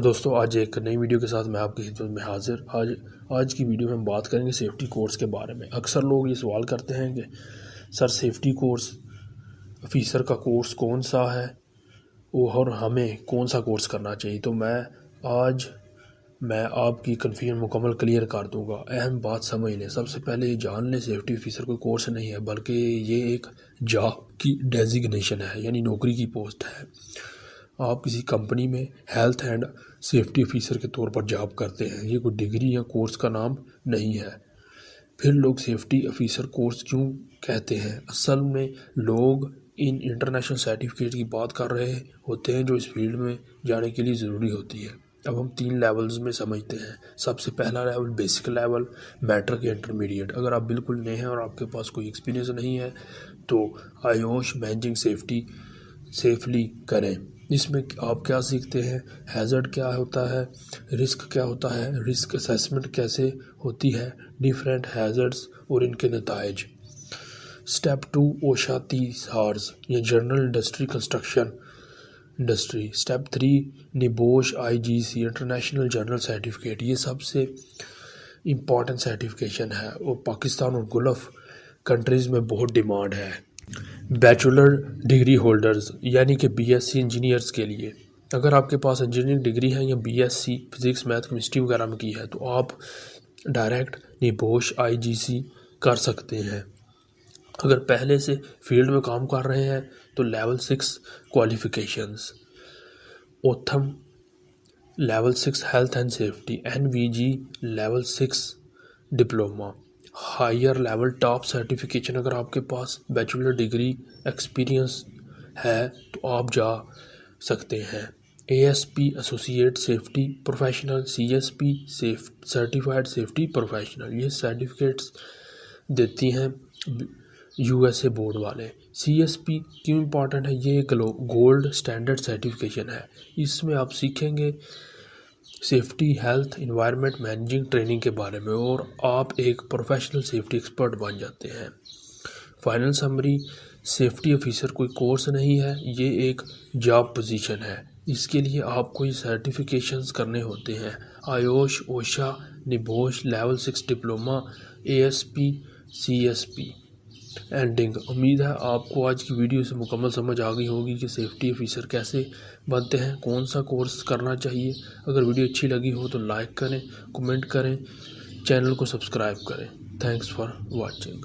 دوستو آج ایک نئی ویڈیو کے ساتھ میں آپ کی خدمت میں حاضر۔ آج کی ویڈیو میں ہم بات کریں گے سیفٹی کورس کے بارے میں۔ اکثر لوگ یہ سوال کرتے ہیں کہ سر سیفٹی کورس آفیسر کا کورس کون سا ہے اور ہمیں کون سا کورس کرنا چاہیے، تو آج میں آپ کی کنفیوژن مکمل کلیئر کر دوں گا۔ اہم بات سمجھ لیں، سب سے پہلے یہ جان لیں سیفٹی آفیسر کوئی کورس نہیں ہے، بلکہ یہ ایک جاب کی ڈیزگنیشن ہے، یعنی نوکری کی پوسٹ ہے۔ آپ کسی کمپنی میں ہیلتھ اینڈ سیفٹی آفیسر کے طور پر جاب کرتے ہیں، یہ کوئی ڈگری یا کورس کا نام نہیں ہے۔ پھر لوگ سیفٹی آفیسر کورس کیوں کہتے ہیں؟ اصل میں لوگ ان انٹرنیشنل سرٹیفکیٹ کی بات کر رہے ہوتے ہیں جو اس فیلڈ میں جانے کے لیے ضروری ہوتی ہے۔ اب ہم 3 لیولز میں سمجھتے ہیں۔ سب سے پہلا لیول بیسک لیول، میٹرک یا انٹرمیڈیٹ۔ اگر آپ بالکل نئے ہیں اور آپ کے پاس کوئی ایکسپیرینس نہیں ہے تو آیوش مینجنگ سیفلی کریں۔ اس میں آپ کیا سیکھتے ہیں؟ ہیزرڈ کیا ہوتا ہے، رسک کیا ہوتا ہے، رسک اسیسمنٹ کیسے ہوتی ہے، ڈیفرنٹ ہیزرڈز اور ان کے نتائج۔ سٹیپ 2 اوشا 30 ہارز یا general industry construction industry. Step 3 نبوش IGC international general certificate. یہ سب سے امپورٹنٹ سرٹیفکیشن ہے اور پاکستان اور گلف کنٹریز میں بہت ڈیمانڈ ہے۔ بیچلر ڈگری ہولڈرز یعنی کہ BSc انجینئرز کے لیے، اگر آپ کے پاس انجینئرنگ ڈگری ہے یا BSc فزکس میتھ کیمسٹری وغیرہ میں کی ہے تو آپ ڈائریکٹ نبوش IGC کر سکتے ہیں۔ اگر پہلے سے فیلڈ میں کام کر رہے ہیں تو level 6 qualifications, OTHM level 6 health and safety, NVG level 6 diploma, higher level top certification. اگر آپ کے پاس بیچلر ڈگری ایکسپیرینس ہے تو آپ جا سکتے ہیں۔ ASP associate safety professional, CSP certified safety professional. یہ سرٹیفکیٹس دیتی ہیں USA بورڈ والے۔ CSP کیوں امپورٹنٹ ہے؟ یہ گولڈ سٹینڈرڈ سرٹیفکیشن ہے۔ اس میں آپ سیکھیں گے safety, health, environment managing training کے بارے میں اور آپ ایک پروفیشنل سیفٹی ایکسپرٹ بن جاتے ہیں۔ فائنل سمری، سیفٹی آفیسر کوئی کورس نہیں ہے، یہ ایک جاب پوزیشن ہے۔ اس کے لیے آپ کو یہ سرٹیفکیشنز کرنے ہوتے ہیں: IOSH, OSHA, NEBOSH level 6 diploma, ASP، CSP۔ Ending, امید ہے آپ کو آج کی ویڈیو سے مکمل سمجھ آ گئی ہوگی کہ سیفٹی آفیسر کیسے بنتے ہیں، کون سا کورس کرنا چاہیے۔ اگر ویڈیو اچھی لگی ہو تو لائک کریں، کمنٹ کریں، چینل کو سبسکرائب کریں۔ Thanks for watching.